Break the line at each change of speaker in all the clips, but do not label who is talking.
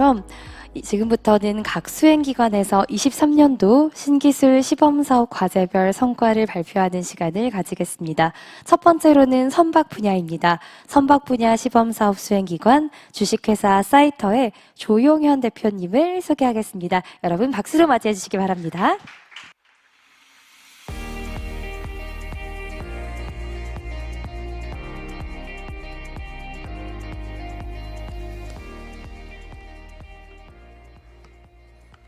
그럼 지금부터는 각 수행기관에서 23년도 신기술 시범사업 과제별 성과를 발표하는 시간을 가지겠습니다. 첫 번째로는 선박 분야입니다. 선박 분야 시범사업 수행기관 주식회사 사이터의 조용현 대표님을 소개하겠습니다. 여러분 박수로 맞이해 주시기 바랍니다.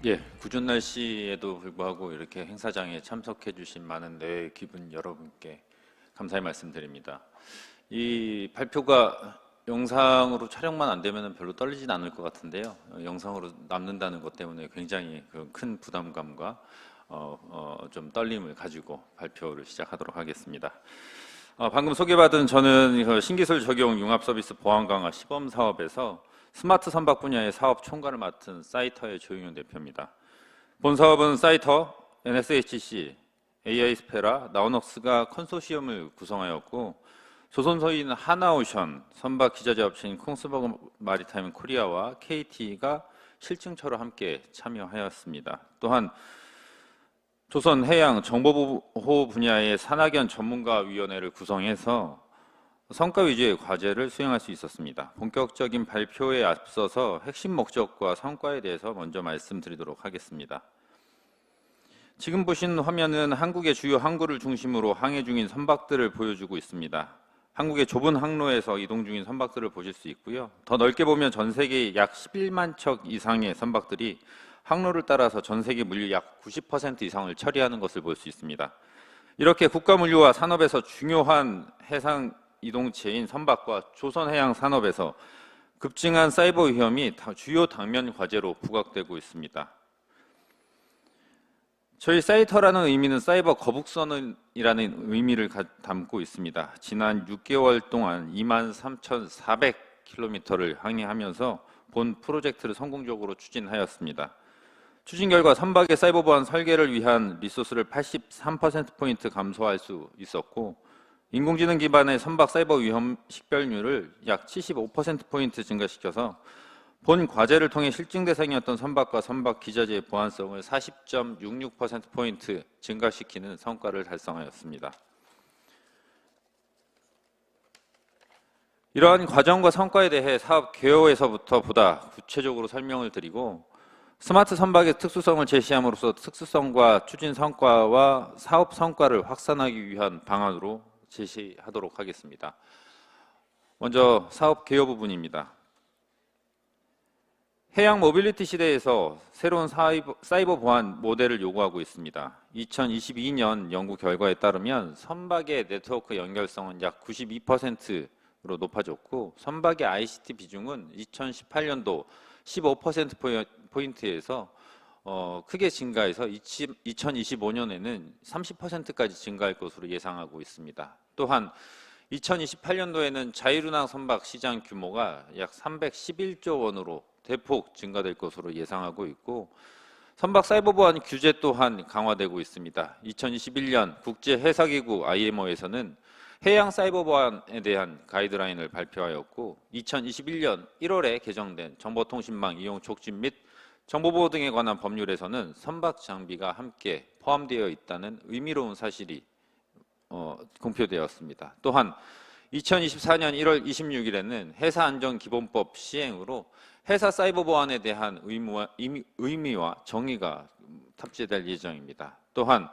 예, 궂은 날씨에도 불구하고 이렇게 행사장에 참석해 주신 많은 내 기분 여러분께 감사의 말씀드립니다. 이 발표가 영상으로 촬영만 안 되면 별로 떨리진 않을 것 같은데요. 영상으로 남는다는 것 때문에 굉장히 큰 부담감과 좀 떨림을 가지고 발표를 시작하도록 하겠습니다. 방금 소개받은 저는 신기술 적용 융합 서비스 보안 강화 시범 사업에서 스마트 선박 분야의 사업 총괄을 맡은 사이터의 조용현 대표입니다. 본 사업은 사이터, NSHC, AI스페라, 나우넉스가 컨소시엄을 구성하였고 조선소인 하나오션, 선박 기자재 업체인 콩스버그 마리타임 코리아와 KT가 실증처로 함께 참여하였습니다. 또한 조선해양정보보호 분야의 산학연 전문가위원회를 구성해서 성과 위주의 과제를 수행할 수 있었습니다. 본격적인 발표에 앞서서 핵심 목적과 성과에 대해서 먼저 말씀드리도록 하겠습니다. 지금 보신 화면은 한국의 주요 항구를 중심으로 항해 중인 선박들을 보여주고 있습니다. 한국의 좁은 항로에서 이동 중인 선박들을 보실 수 있고요. 더 넓게 보면 전 세계 약 11만 척 이상의 선박들이 항로를 따라서 전 세계 물류 약 90% 이상을 처리하는 것을 볼 수 있습니다. 이렇게 국가물류와 산업에서 중요한 해상 이동체인 선박과 조선해양 산업에서 급증한 사이버 위험이 주요 당면 과제로 부각되고 있습니다. 저희 사이터라는 의미는 사이버 거북선이라는 의미를 담고 있습니다. 지난 6개월 동안 23,400km를 항해하면서 본 프로젝트를 성공적으로 추진하였습니다. 추진 결과 선박의 사이버 보안 설계를 위한 리소스를 83%포인트 감소할 수 있었고 인공지능 기반의 선박 사이버 위험 식별률을 약 75%포인트 증가시켜서 본 과제를 통해 실증 대상이었던 선박과 선박 기자재의 보안성을 40.66%포인트 증가시키는 성과를 달성하였습니다. 이러한 과정과 성과에 대해 사업 개요에서부터 보다 구체적으로 설명을 드리고 스마트 선박의 특수성을 제시함으로써 특수성과 추진 성과와 사업 성과를 확산하기 위한 방안으로 제시하도록 하겠습니다. 먼저 사업 개요 부분입니다. 해양 모빌리티 시대에서 새로운 사이버 보안 모델을 요구하고 있습니다. 2022년 연구 결과에 따르면 선박의 네트워크 연결성은 약 92%로 높아졌고 선박의 ICT 비중은 2018년도 15%포인트에서 크게 증가해서 2025년에는 30%까지 증가할 것으로 예상하고 있습니다. 또한 2028년도에는 자율운항 선박 시장 규모가 약 311조 원으로 대폭 증가될 것으로 예상하고 있고 선박 사이버 보안 규제 또한 강화되고 있습니다. 2021년 국제해사기구 IMO에서는 해양 사이버 보안에 대한 가이드라인을 발표하였고 2021년 1월에 개정된 정보통신망 이용 촉진 및 정보보호 등에 관한 법률에서는 선박 장비가 함께 포함되어 있다는 의미로운 사실이 공표되었습니다. 또한 2024년 1월 26일에는 해사안전기본법 시행으로 해사 사이버 보안에 대한 의미와 정의가 탑재될 예정입니다. 또한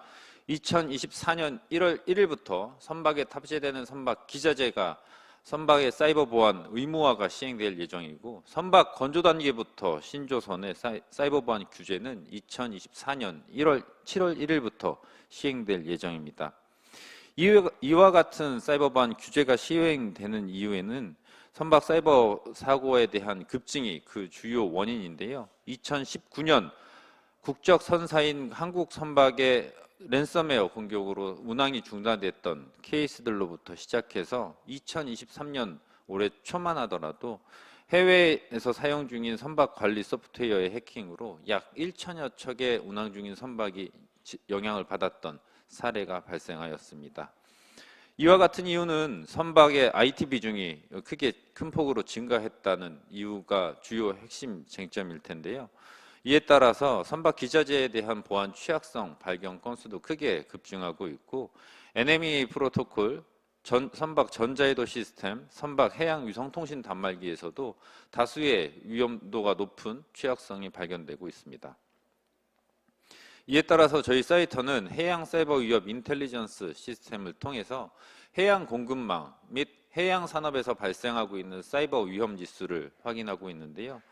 2024년 1월 1일부터 선박에 탑재되는 선박 기자재가 선박의 사이버 보안 의무화가 시행될 예정이고 선박 건조 단계부터 신조선의 사이버 보안 규제는 2024년 7월 1일부터 시행될 예정입니다. 이와 같은 사이버 보안 규제가 시행되는 이유에는 선박 사이버 사고에 대한 급증이 그 주요 원인인데요. 2019년 국적 선사인 한국 선박의 랜섬웨어 공격으로 운항이 중단됐던 케이스들로부터 시작해서 2023년 올해 초만 하더라도 해외에서 사용 중인 선박 관리 소프트웨어의 해킹으로 약 1천여 척의 운항 중인 선박이 영향을 받았던 사례가 발생하였습니다. 이와 같은 이유는 선박의 IT 비중이 크게 큰 폭으로 증가했다는 이유가 주요 핵심 쟁점일 텐데요. 이에 따라서 선박 기자재에 대한 보안 취약성 발견 건수도 크게 급증하고 있고 NMEA 프로토콜, 선박 전자해도 시스템, 선박 해양 위성통신 단말기에서도 다수의 위험도가 높은 취약성이 발견되고 있습니다. 이에 따라서 저희 사이터는 해양 사이버 위협 인텔리전스 시스템을 통해서 해양 공급망 및 해양 산업에서 발생하고 있는 사이버 위험 지수를 확인하고 있는데요.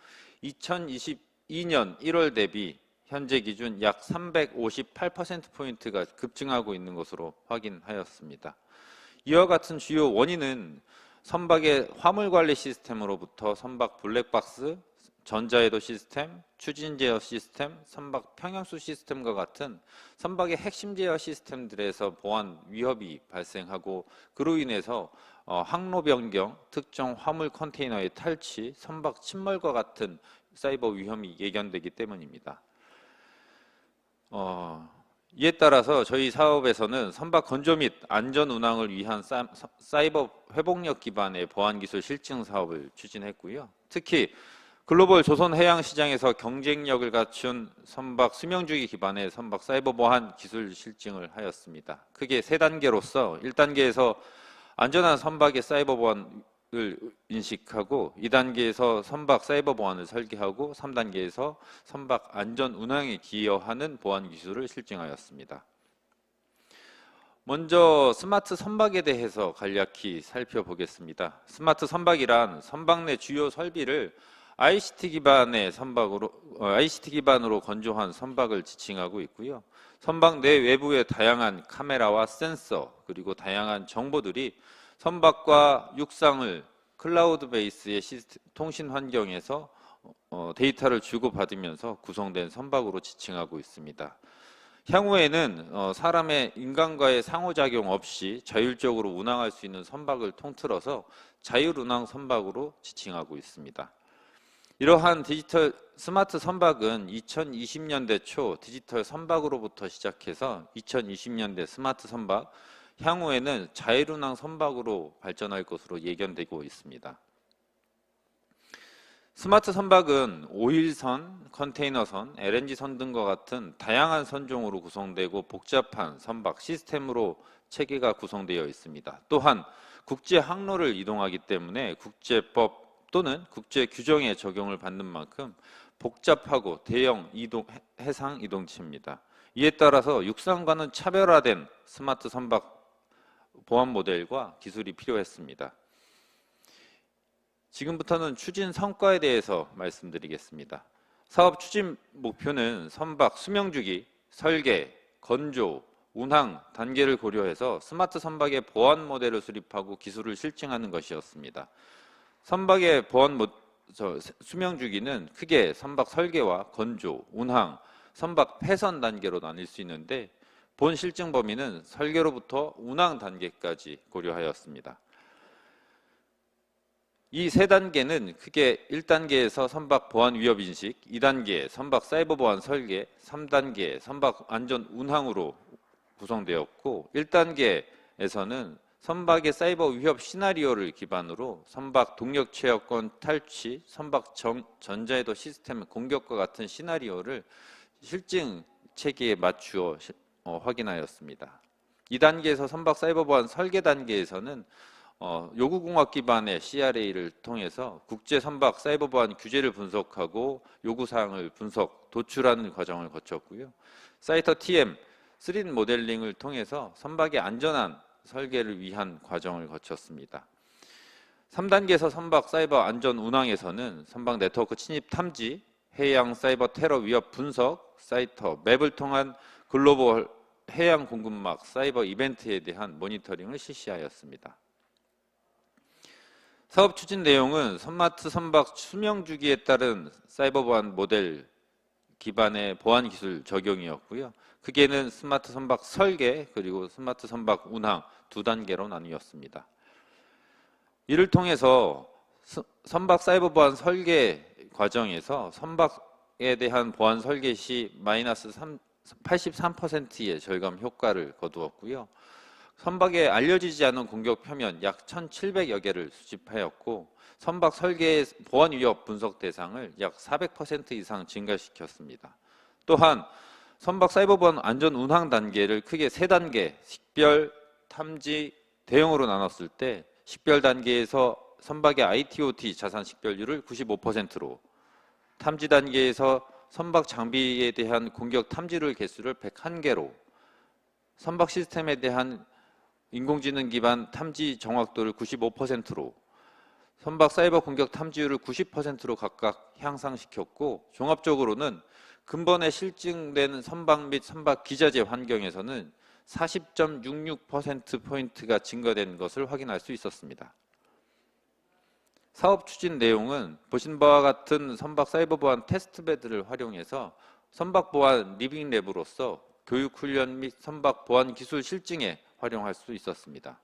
2022년 1월 대비 현재 기준 약 358%포인트가 급증하고 있는 것으로 확인하였습니다. 이와 같은 주요 원인은 선박의 화물 관리 시스템으로부터 선박 블랙박스, 전자해도 시스템, 추진 제어 시스템, 선박 평형수 시스템과 같은 선박의 핵심 제어 시스템들에서 보안 위협이 발생하고 그로 인해서 항로 변경, 특정 화물 컨테이너의 탈취, 선박 침몰과 같은 사이버 위험이 예견되기 때문입니다. 이에 따라서 저희 사업에서는 선박 건조 및 안전 운항을 위한 사이버 회복력 기반의 보안 기술 실증 사업을 추진했고요. 특히 글로벌 조선 해양 시장에서 경쟁력을 갖춘 선박 수명주기 기반의 선박 사이버 보안 기술 실증을 하였습니다. 크게 세 단계로서 1단계에서 안전한 선박의 사이버 보안을 인식하고 2단계에서 선박 사이버 보안을 설계하고 3단계에서 선박 안전 운항에 기여하는 보안 기술을 실증하였습니다. 먼저 스마트 선박에 대해서 간략히 살펴보겠습니다. 스마트 선박이란 선박 내 주요 설비를 ICT 기반으로 건조한 선박을 지칭하고 있고요. 선박 내 외부의 다양한 카메라와 센서 그리고 다양한 정보들이 선박과 육상을 클라우드 베이스의 통신 환경에서 데이터를 주고받으면서 구성된 선박으로 지칭하고 있습니다. 향후에는 사람의 인간과의 상호작용 없이 자율적으로 운항할 수 있는 선박을 통틀어서 자율운항 선박으로 지칭하고 있습니다. 이러한 디지털 스마트 선박은 2020년대 초 디지털 선박으로부터 시작해서 2020년대 스마트 선박, 향후에는 자율운항 선박으로 발전할 것으로 예견되고 있습니다. 스마트 선박은 오일선, 컨테이너선, LNG선 등과 같은 다양한 선종으로 구성되고 복잡한 선박 시스템으로 체계가 구성되어 있습니다. 또한 국제 항로를 이동하기 때문에 국제법 또는 국제 규정에 적용을 받는 만큼 복잡하고 대형 해상 이동체입니다. 이에 따라서 육상과는 차별화된 스마트 선박 보안 모델과 기술이 필요했습니다. 지금부터는 추진 성과에 대해서 말씀드리겠습니다. 사업 추진 목표는 선박 수명주기, 설계, 건조, 운항 단계를 고려해서 스마트 선박의 보안 모델을 수립하고 기술을 실증하는 것이었습니다. 선박의 수명 주기는 크게 선박 설계와 건조, 운항, 선박 폐선 단계로 나뉠 수 있는데 본 실증 범위는 설계로부터 운항 단계까지 고려하였습니다. 이 세 단계는 크게 1단계에서 선박 보안 위협 인식, 2단계 선박 사이버 보안 설계, 3단계 선박 안전 운항으로 구성되었고 1단계에서는 선박의 사이버 위협 시나리오를 기반으로 선박 동력 채역권 탈취, 선박 전자해도 시스템 공격과 같은 시나리오를 실증 체계에 맞추어 확인하였습니다. 2단계에서 선박 사이버 보안 설계 단계에서는 요구공학 기반의 CRA를 통해서 국제 선박 사이버 보안 규제를 분석하고 요구사항을 도출하는 과정을 거쳤고요. 사이터 TM, 3D 모델링을 통해서 선박의 안전한 설계를 위한 과정을 거쳤습니다. 3단계에서 선박 사이버 안전 운항에서는 선박 네트워크 침입 탐지, 해양 사이버 테러 위협 분석, 사이터, 맵을 통한 글로벌 해양 공급망 사이버 이벤트에 대한 모니터링을 실시하였습니다. 사업 추진 내용은 스마트 선박 수명 주기에 따른 사이버 보안 모델 기반의 보안 기술 적용이었고요. 크게는 스마트 선박 설계 그리고 스마트 선박 운항 두 단계로 나뉘었습니다. 이를 통해서 선박 사이버 보안 설계 과정에서 선박에 대한 보안 설계 시 마이너스 83%의 절감 효과를 거두었고요. 선박에 알려지지 않은 공격 표면 약 1,700여 개를 수집하였고 선박 설계의 보안 위협 분석 대상을 약 400% 이상 증가시켰습니다. 또한 선박 사이버 보안 안전 운항 단계를 크게 3단계, 식별, 탐지, 대응으로 나눴을 때 식별 단계에서 선박의 IT/OT 자산 식별률을 95%로, 탐지 단계에서 선박 장비에 대한 공격 탐지를 개수를 101개로, 선박 시스템에 대한 인공지능 기반 탐지 정확도를 95%로, 선박 사이버 공격 탐지율을 90%로 각각 향상시켰고, 종합적으로는 근본에 실증된 선박 및 선박 기자재 환경에서는 40.66%포인트가 증가된 것을 확인할 수 있었습니다. 사업 추진 내용은 보신 바와 같은 선박 사이버 보안 테스트베드를 활용해서 선박 보안 리빙랩으로서 교육 훈련 및 선박 보안 기술 실증에 활용할 수 있었습니다.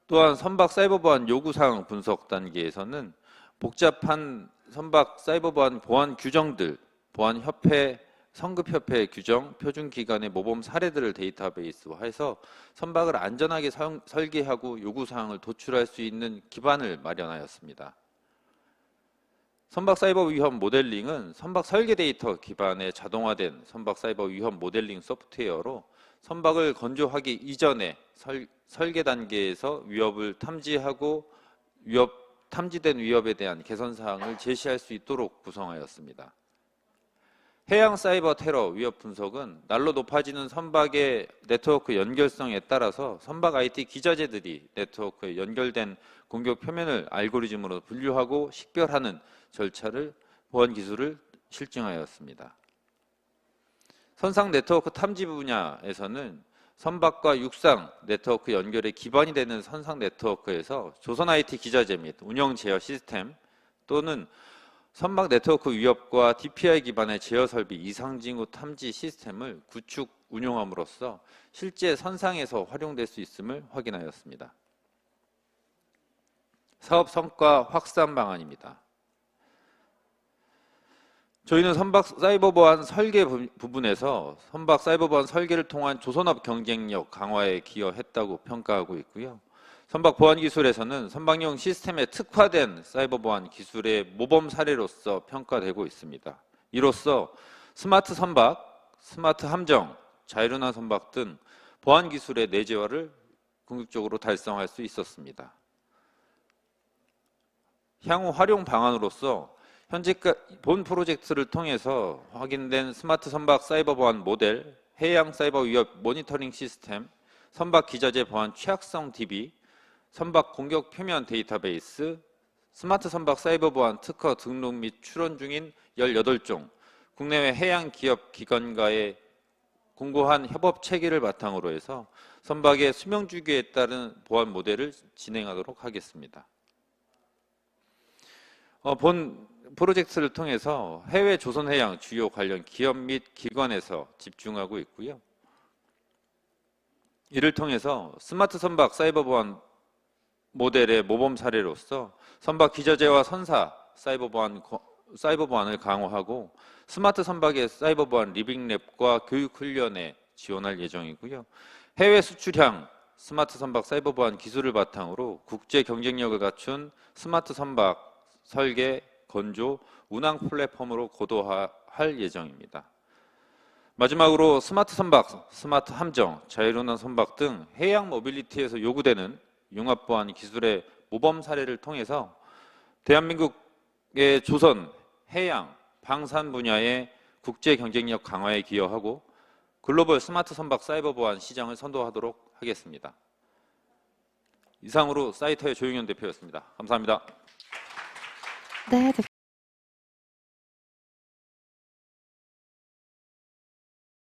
또한 선박 사이버 보안 요구사항 분석 단계에서는 복잡한 선박 사이버 보안 규정들, 보안협회, 성급협회 규정, 표준기관의 모범 사례들을 데이터베이스화해서 선박을 안전하게 설계하고 요구사항을 도출할 수 있는 기반을 마련하였습니다. 선박 사이버 위험 모델링은 선박 설계 데이터 기반의 자동화된 선박 사이버 위험 모델링 소프트웨어로 선박을 건조하기 이전에 설계 단계에서 위협을 탐지하고 탐지된 위협에 대한 개선 사항을 제시할 수 있도록 구성하였습니다. 해양 사이버 테러 위협 분석은 날로 높아지는 선박의 네트워크 연결성에 따라서 선박 IT 기자재들이 네트워크에 연결된 공격 표면을 알고리즘으로 분류하고 식별하는 절차를 보안 기술을 실증하였습니다. 선상 네트워크 탐지 분야에서는 선박과 육상 네트워크 연결의 기반이 되는 선상 네트워크에서 조선 IT 기자재 및 운영 제어 시스템 또는 선박 네트워크 위협과 DPI 기반의 제어 설비 이상 징후 탐지 시스템을 구축 운용함으로써 실제 선상에서 활용될 수 있음을 확인하였습니다. 사업 성과 확산 방안입니다. 저희는 선박 사이버 보안 설계 부분에서 선박 사이버 보안 설계를 통한 조선업 경쟁력 강화에 기여했다고 평가하고 있고요. 선박 보안 기술에서는 선박용 시스템에 특화된 사이버 보안 기술의 모범 사례로서 평가되고 있습니다. 이로써 스마트 선박, 스마트 함정, 자율운항 선박 등 보안 기술의 내재화를 궁극적으로 달성할 수 있었습니다. 향후 활용 방안으로서 현재까지 본 프로젝트를 통해서 확인된 스마트 선박 사이버 보안 모델, 해양 사이버 위협 모니터링 시스템, 선박 기자재 보안 취약성 DB, 선박 공격 표면 데이터베이스, 스마트 선박 사이버 보안 특허 등록 및 출원 중인 18종, 국내외 해양 기업 기관과의 공고한 협업 체계를 바탕으로 해서 선박의 수명 주기에 따른 보안 모델을 진행하도록 하겠습니다. 본 프로젝트를 통해서 해외 조선해양 주요 관련 기업 및 기관에서 집중하고 있고요. 이를 통해서 스마트 선박 사이버 보안 모델의 모범 사례로서 선박 기자재와 선사 사이버 보안을 강화하고 스마트 선박의 사이버 보안 리빙랩과 교육 훈련에 지원할 예정이고요. 해외 수출향 스마트 선박 사이버 보안 기술을 바탕으로 국제 경쟁력을 갖춘 스마트 선박 설계, 건조, 운항 플랫폼으로 고도화할 예정입니다. 마지막으로 스마트 선박, 스마트 함정, 자율운항 선박 등 해양 모빌리티에서 요구되는 융합 보안 기술의 모범 사례를 통해서 대한민국의 조선, 해양, 방산 분야의 국제 경쟁력 강화에 기여하고 글로벌 스마트 선박 사이버 보안 시장을 선도하도록 하겠습니다. 이상으로 사이터의 조용현 대표였습니다. 감사합니다.
네, 대표.